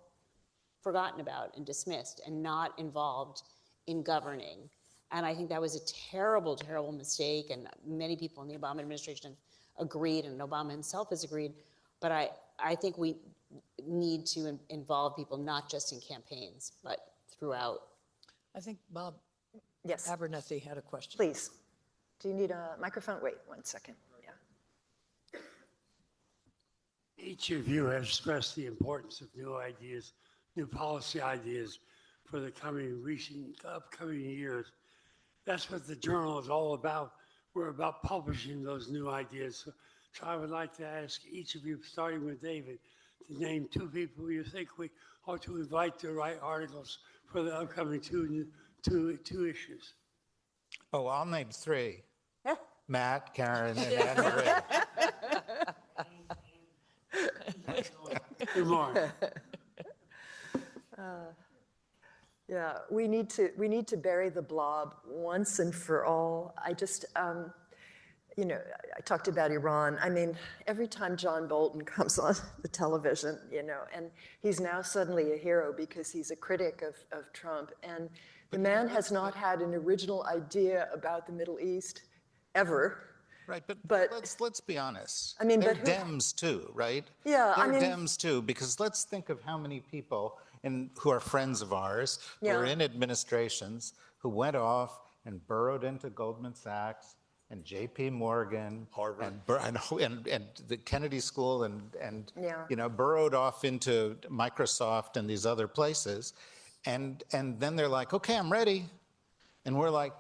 forgotten about and dismissed and not involved in governing. And I think that was a terrible, terrible mistake, and many people in the Obama administration have agreed, and Obama himself has agreed. But I think we need to involve people not just in campaigns, but throughout.
I think Bob
Yes,
Abernethy had a question.
please. Do you need a microphone? Wait 1 second. Yeah.
Each of you has stressed the importance of new ideas, new policy ideas for the upcoming years. That's what the journal is all about. We're about publishing those new ideas. So I would like to ask each of you, starting with David, to name 2 people you think we ought to invite to write articles for the upcoming two issues.
Oh, I'll name 3. Matt, Karen, and Anne Marie.
Good morning.
Yeah, we need to bury the blob once and for all. I just, I talked about Iran. I mean, every time John Bolton comes on the television, and he's now suddenly a hero because he's a critic of Trump. And the man has not had an original idea about the Middle East ever.
Right, but let's be honest.
I mean,
they're
but
Dems too, right?
Yeah,
they're Dems too, because let's think of how many people who are friends of ours, who are in administrations, who went off and burrowed into Goldman Sachs and J.P. Morgan,
Harvard,
and the Kennedy School, and burrowed off into Microsoft and these other places, and then they're like, okay, I'm ready, and we're like,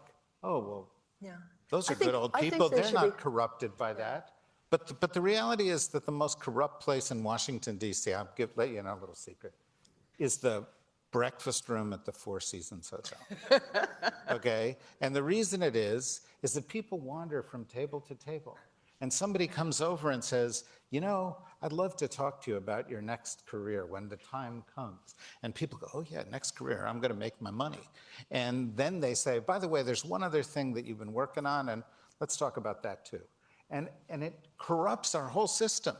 oh well.
Yeah.
Those are good old people. They're not corrupted by that. But the reality is that the most corrupt place in Washington, D.C., let you know a little secret, is the breakfast room at the Four Seasons Hotel. Okay? And the reason it is that people wander from table to table. And somebody comes over and says, you know, I'd love to talk to you about your next career when the time comes. And people go, oh yeah, next career, I'm going to make my money. And then they say, by the way, there's one other thing that you've been working on, and let's talk about that too. And it corrupts our whole system.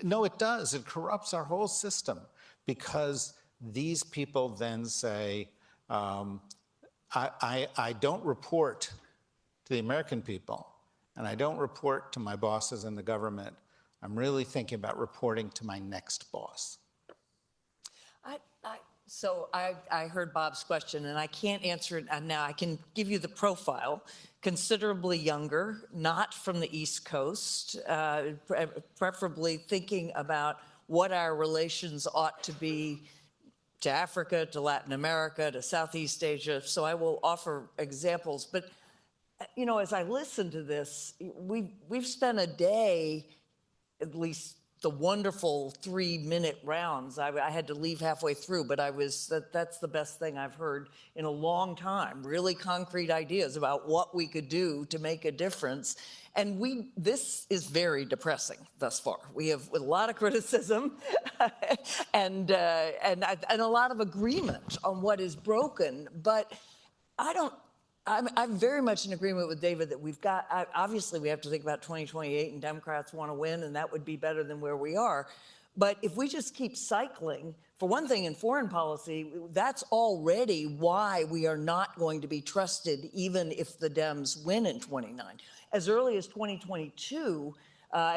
No, it does. It corrupts our whole system because these people then say, I don't report to the American people, and I don't report to my bosses in the government. I'm really thinking about reporting to my next boss.
So I heard Bob's question, and I can't answer it now. I can give you the profile. Considerably younger, not from the East Coast, preferably thinking about what our relations ought to be to Africa, to Latin America, to Southeast Asia. So I will offer examples. But, you know, as I listen to this, we've spent a day, at least the wonderful 3-minute rounds. I had to leave halfway through, but that's the best thing I've heard in a long time. Really concrete ideas about what we could do to make a difference. And this is very depressing thus far. We have a lot of criticism and a lot of agreement on what is broken. But I'm very much in agreement with David that we've got, obviously we have to think about 2028 and Democrats want to win, and that would be better than where we are. But if we just keep cycling, for one thing, in foreign policy, that's already why we are not going to be trusted even if the Dems win in 29. As early as 2022,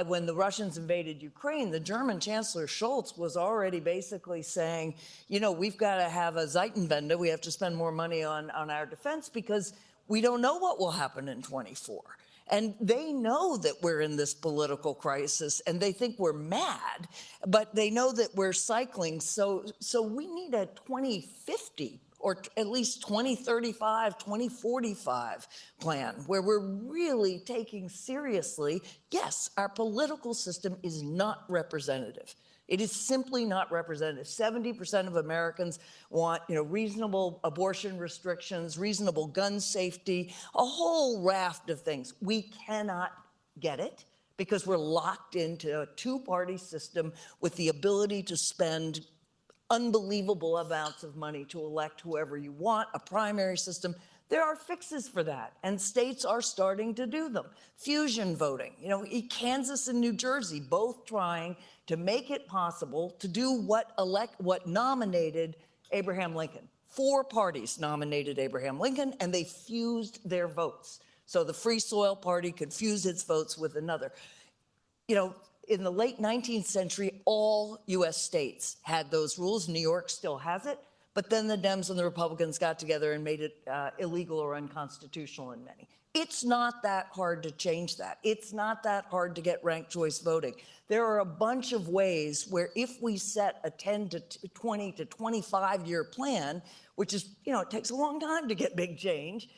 when the Russians invaded Ukraine, the German Chancellor Scholz was already basically saying, you know, we've got to have a Zeitenwende. We have to spend more money on our defense because we don't know what will happen in 24. And they know that we're in this political crisis, and they think we're mad, but they know that we're cycling. So we need a 2050 or at least 2035, 2045 plan where we're really taking seriously, yes, our political system is not representative. It is simply not representative. 70% of Americans want, you know, reasonable abortion restrictions, reasonable gun safety, a whole raft of things. We cannot get it because we're locked into a two-party system with the ability to spend unbelievable amounts of money to elect whoever you want, a primary system. There are fixes for that, and states are starting to do them. Fusion voting, you know, Kansas and New Jersey both trying to make it possible to do what nominated Abraham Lincoln. 4 parties nominated Abraham Lincoln, and they fused their votes. So the Free Soil Party could fuse its votes with another. You know, in the late 19th century, all U.S. states had those rules. New York still has it. But then the Dems and the Republicans got together and made it illegal or unconstitutional in many. It's not that hard to change that. It's not that hard to get ranked choice voting. There are a bunch of ways where if we set a 10 to 20 to 25-year plan, which is, you know, it takes a long time to get big change,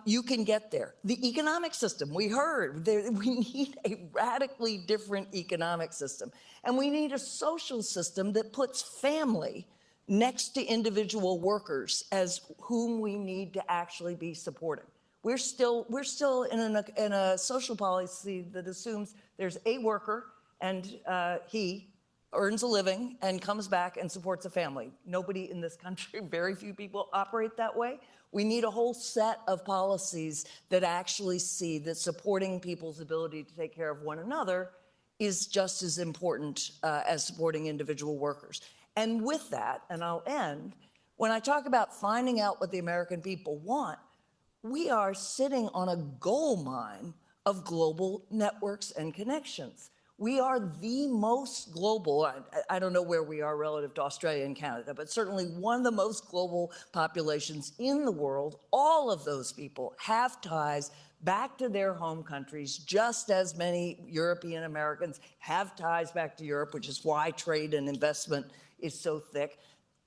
you can get there. The economic system, we heard, we need a radically different economic system. And we need a social system that puts family next to individual workers as whom we need to actually be supporting. We're still in a social policy that assumes there's a worker and he earns a living and comes back and supports a family. Nobody in this country, very few people operate that way. We need a whole set of policies that actually see that supporting people's ability to take care of one another is just as important as supporting individual workers. And with that, and I'll end, when I talk about finding out what the American people want, we are sitting on a gold mine of global networks and connections. We are the most global, I don't know where we are relative to Australia and Canada, but certainly one of the most global populations in the world. All of those people have ties back to their home countries, just as many European Americans have ties back to Europe, which is why trade and investment is so thick.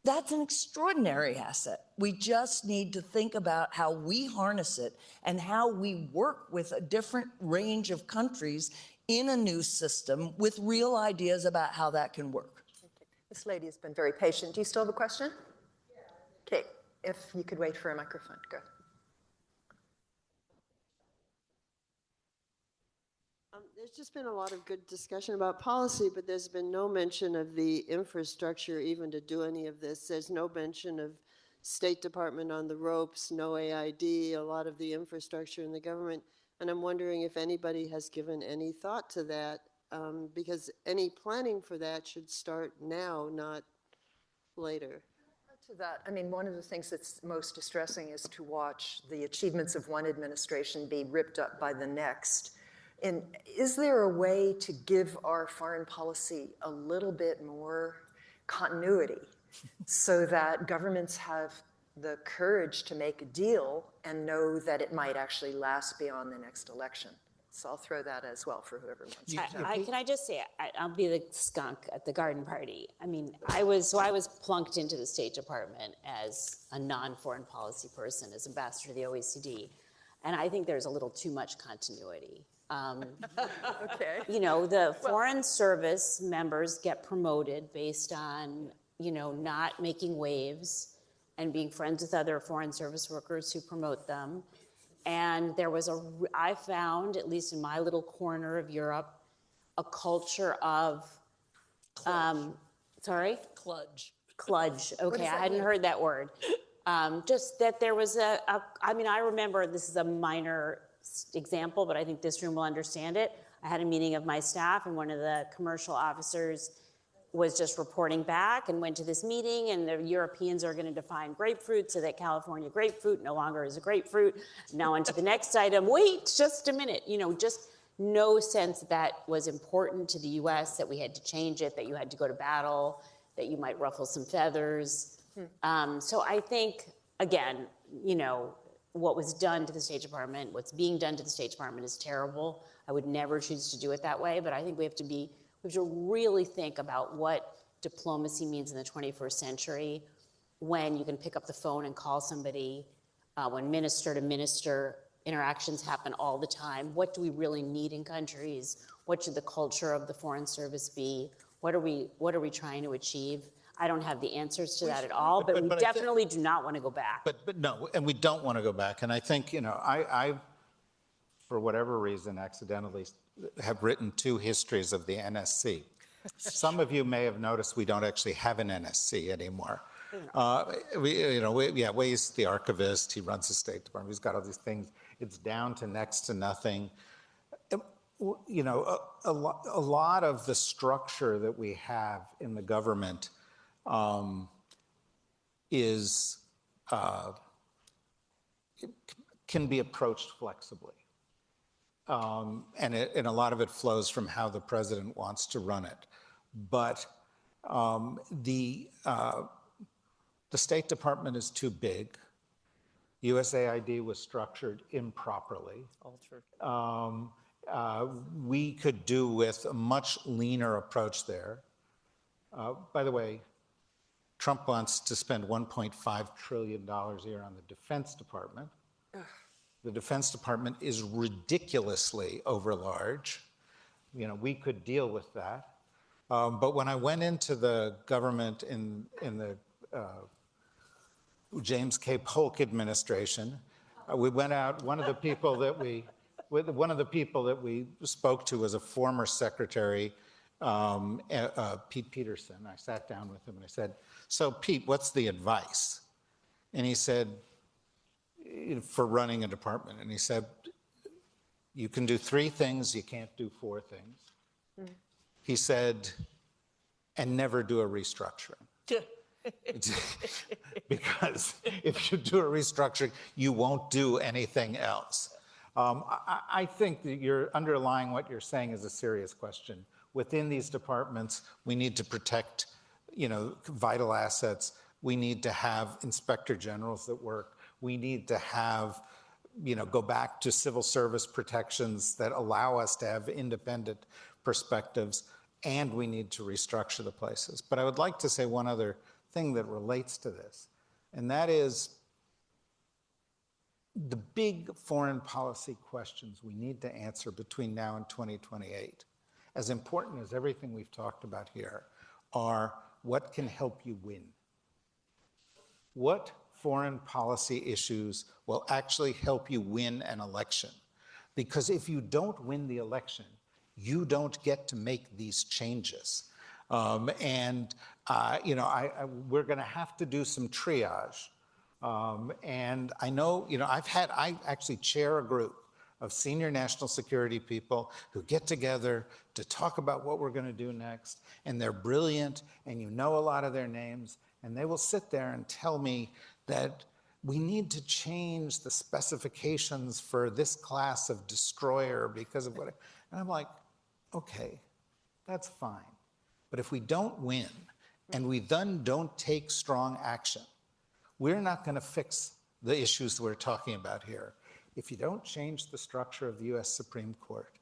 That's an extraordinary asset. We just need to think about how we harness it and how we work with a different range of countries in a new system with real ideas about how that can work.
This lady has been very patient. Do you still have a question? Okay, if you could wait for a microphone, go.
There's just been a lot of good discussion about policy, but there's been no mention of the infrastructure even to do any of this. There's no mention of State Department on the ropes, no AID, a lot of the infrastructure in the government. And I'm wondering if anybody has given any thought to that, because any planning for that should start now, not later.
To that, I mean, one of the things that's most distressing is to watch the achievements of one administration be ripped up by the next. And is there a way to give our foreign policy a little bit more continuity so that governments have the courage to make a deal and know that it might actually last beyond the next election? So I'll throw that as well for whoever wants to.
Can I just say, I'll be the skunk at the garden party. I mean, I was plunked into the State Department as a non-foreign policy person, as ambassador to the OECD. And I think there's a little too much continuity.
Okay.
You know, the Foreign Service members get promoted based on, you know, not making waves and being friends with other Foreign Service workers who promote them. And there was I found, at least in my little corner of Europe, a culture of, sorry? Kludge. Okay, I hadn't heard that word. Just that there was I mean, I remember, this is a minor example, but I think this room will understand it. I had a meeting of my staff, and one of the commercial officers was just reporting back and went to this meeting, and the Europeans are going to define grapefruit so that California grapefruit no longer is a grapefruit. Now on to the next item. Wait, just a minute. You know, just no sense that was important to the U.S., that we had to change it, that you had to go to battle, that you might ruffle some feathers. So I think, again, you know, what was done to the State Department, what's being done to the State Department is terrible. I would never choose to do it that way, but I think we have to really think about what diplomacy means in the 21st century, when you can pick up the phone and call somebody, when minister to minister interactions happen all the time. What do we really need in countries? What should the culture of the Foreign Service be? What are we trying to achieve? I don't have the answers to that at all, but we definitely do not want to go back.
But no, and we don't want to go back. And I think, you know, I for whatever reason, accidentally have written 2 histories of the NSC. Some of you may have noticed we don't actually have an NSC anymore. He's the archivist, he runs the State Department, he's got all these things. It's down to next to nothing. You know, a lot of the structure that we have in the government can be approached flexibly. And a lot of it flows from how the president wants to run it. But the State Department is too big. USAID was structured improperly.
Altered.
We could do with a much leaner approach there. By the way, Trump wants to spend $1.5 trillion a year on the Defense Department. The Defense Department is ridiculously overlarge. You know, we could deal with that. But when I went into the government in the James K. Polk administration, we went out. One of the people that we spoke to was a former secretary, Pete Peterson. I sat down with him and I said, "So Pete, what's the advice?" And he said, for running a department, and he said, "You can do 3 things, you can't do 4 things." He said, "And never do a restructuring." Because if you do a restructuring, you won't do anything else. I think that you're underlying what you're saying is a serious question. Within these departments, we need to protect, you know, vital assets. We need to have inspector generals that work. We need to have, you know, go back to civil service protections that allow us to have independent perspectives, and we need to restructure the places. But I would like to say one other thing that relates to this, and that is the big foreign policy questions we need to answer between now and 2028, as important as everything we've talked about here, are what can help you win? What foreign policy issues will actually help you win an election? Because if you don't win the election, you don't get to make these changes. We're going to have to do some triage. And I know, I actually chair a group of senior national security people who get together to talk about what we're going to do next. And they're brilliant, and you know a lot of their names. And they will sit there and tell me that we need to change the specifications for this class of destroyer because of what. And I'm like, okay, that's fine. But if we don't win, and we then don't take strong action, we're not going to fix the issues we're talking about here. If you don't change the structure of the US Supreme Court,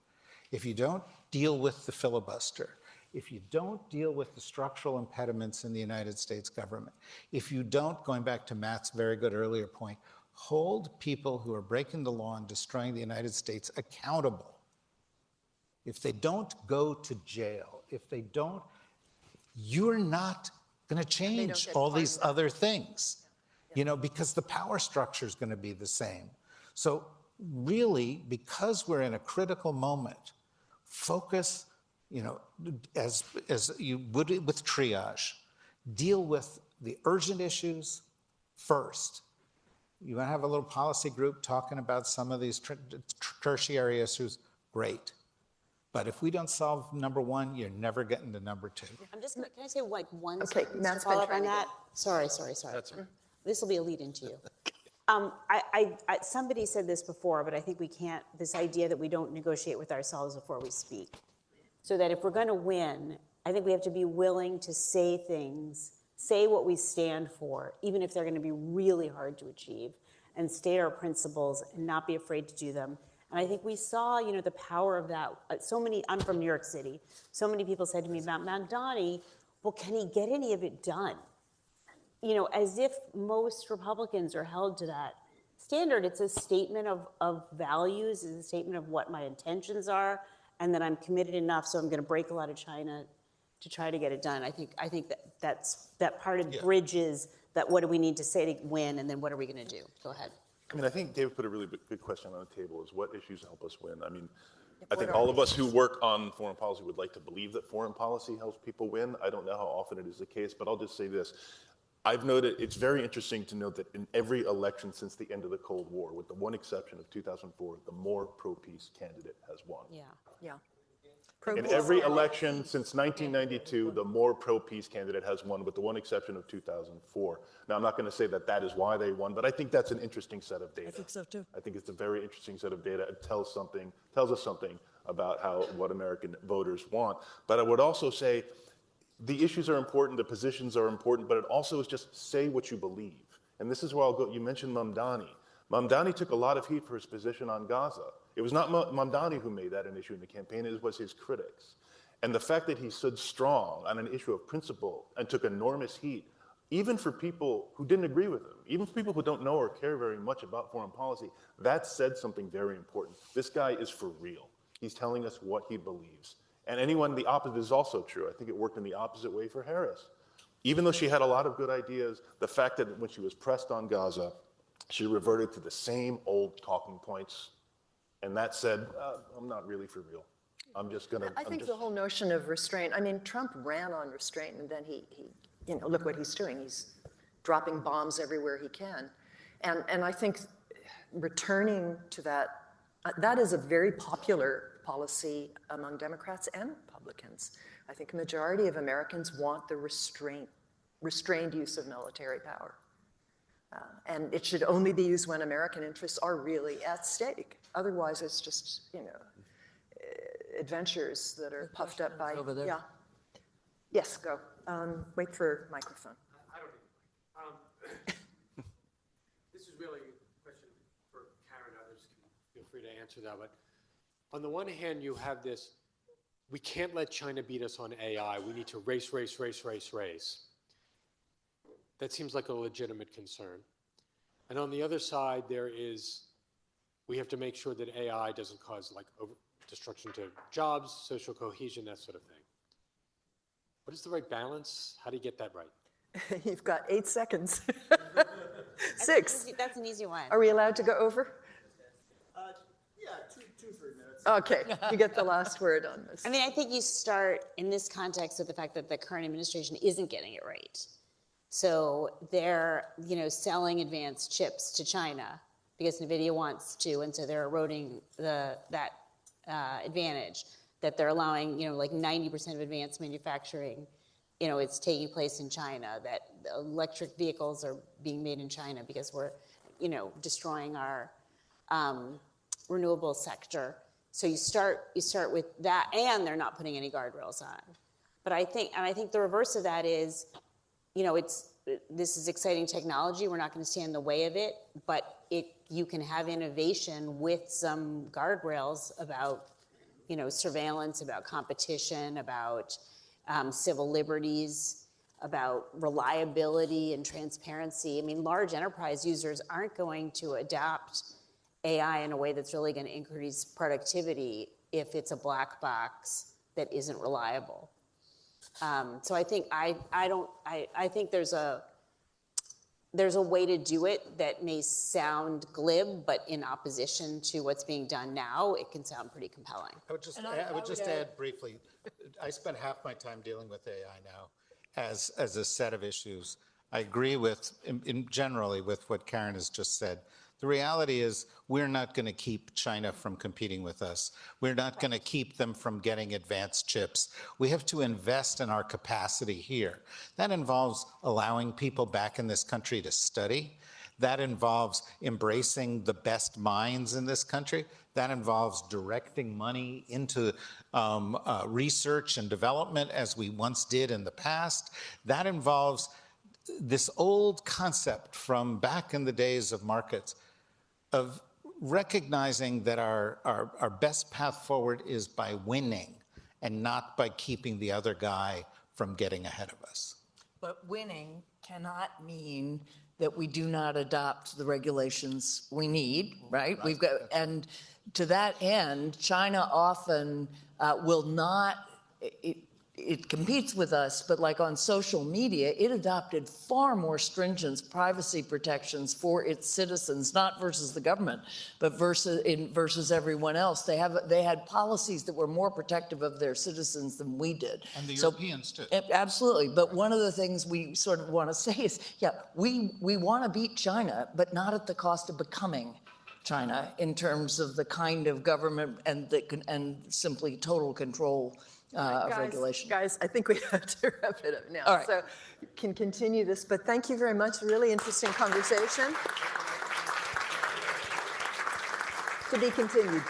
if you don't deal with the filibuster, if you don't deal with the structural impediments in the United States government, if you don't, going back to Matt's very good earlier point, hold people who are breaking the law and destroying the United States accountable, if they don't go to jail, if they don't, you're not going to change all these other things. Because the power structure is going to be the same. So really, because we're in a critical moment, focus, as you would with triage, deal with the urgent issues first. You want to have a little policy group talking about some of these tertiary issues, great. But if we don't solve number one, you're never getting to number two.
Can I say one
Okay,
sentence
Matt's
to
been
follow up
trying
on
to
that? Sorry. This will be a lead into you. Somebody said this before, but I think we can't, this idea that we don't negotiate with ourselves before we speak. So that if we're going to win, I think we have to be willing to say things, say what we stand for, even if they're going to be really hard to achieve, and state our principles and not be afraid to do them. And I think we saw, the power of that. I'm from New York City. So many people said to me about Mamdani, well, can he get any of it done? As if most Republicans are held to that standard. It's a statement of values, it's a statement of what my intentions are, and that I'm committed enough, so I'm going to break a lot of China to try to get it done. I think that part of bridges that what do we need to say to win, and then what are we going to do? Go ahead.
I think David put a really good question on the table, is what issues help us win? I think all of us who work on foreign policy would like to believe that foreign policy helps people win. I don't know how often it is the case, but I'll just say this. I've noted, it's very interesting to note that in every election since the end of the Cold War, with the one exception of 2004, the more pro-peace candidate has won.
Yeah.
In every election since 1992, the more pro-peace candidate has won, with the one exception of 2004. Now, I'm not going to say that that is why they won, but I think that's an interesting set of data.
I think so too.
I think it's a very interesting set of data. It tells us something about what American voters want. But I would also say the issues are important, the positions are important, but it also is just say what you believe. And this is where I'll go. You mentioned Mamdani. Mamdani took a lot of heat for his position on Gaza. It was not Mamdani who made that an issue in the campaign, it was his critics. And the fact that he stood strong on an issue of principle and took enormous heat, even for people who didn't agree with him, even for people who don't know or care very much about foreign policy, that said something very important. This guy is for real. He's telling us what he believes. And the opposite is also true. I think it worked in the opposite way for Harris. Even though she had a lot of good ideas, the fact that when she was pressed on Gaza, she reverted to the same old talking points. And that said, I'm not really for real. I'm just going to.
I think the whole notion of restraint, Trump ran on restraint, and then he look what he's doing. He's dropping bombs everywhere he can. And I think returning to that is a very popular policy among Democrats and Republicans. I think a majority of Americans want the restrained use of military power. And it should only be used when American interests are really at stake. Otherwise, it's just, adventures that are puffed up by.
Over there.
Yeah. Yes, go. Wait for microphone.
I don't need This is really a question for Karen. Others can feel free to answer that. But on the one hand, you have this, we can't let China beat us on AI. We need to race. That seems like a legitimate concern. And on the other side, we have to make sure that AI doesn't cause like destruction to jobs, social cohesion, that sort of thing. What is the right balance? How do you get that right?
You've got 8 seconds. 6.
That's an easy one.
Are we allowed to go over?
Yeah, two, 3 minutes.
Okay, you get the last word on this.
I mean, I think you start in this context with the fact that the current administration isn't getting it right. So they're, selling advanced chips to China because NVIDIA wants to, and so they're eroding that advantage. That they're allowing, like 90% of advanced manufacturing, it's taking place in China. That electric vehicles are being made in China because we're, destroying our renewable sector. So you start with that, and they're not putting any guardrails on. But I think the reverse of that is, this is exciting technology. We're not going to stand in the way of it, but you can have innovation with some guardrails about, surveillance, about competition, about civil liberties, about reliability and transparency. I mean, large enterprise users aren't going to adopt AI in a way that's really going to increase productivity if it's a black box that isn't reliable. So I think I think there's a way to do it that may sound glib, but in opposition to what's being done now, it can sound pretty compelling.
I would just add briefly, I spend half my time dealing with AI now as a set of issues. I agree with, generally with what Karen has just said. The reality is we're not going to keep China from competing with us. We're not going to keep them from getting advanced chips. We have to invest in our capacity here. That involves allowing people back in this country to study. That involves embracing the best minds in this country. That involves directing money into research and development as we once did in the past. That involves this old concept from back in the days of markets of recognizing that our best path forward is by winning and not by keeping the other guy from getting ahead of us.
But winning cannot mean that we do not adopt the regulations we need, right? We've got, and to that end, China often will not, it competes with us, but like on social media, it adopted far more stringent privacy protections for its citizens, not versus the government, but versus everyone else. They had policies that were more protective of their citizens than we did.
And the Europeans too.
Absolutely. But one of the things we sort of want to say is, we want to beat China, but not at the cost of becoming China in terms of the kind of government and simply total control of regulation.
Guys, I think we have to wrap it up now.
All right.
So you can continue this, but thank you very much. Really interesting conversation. To be continued.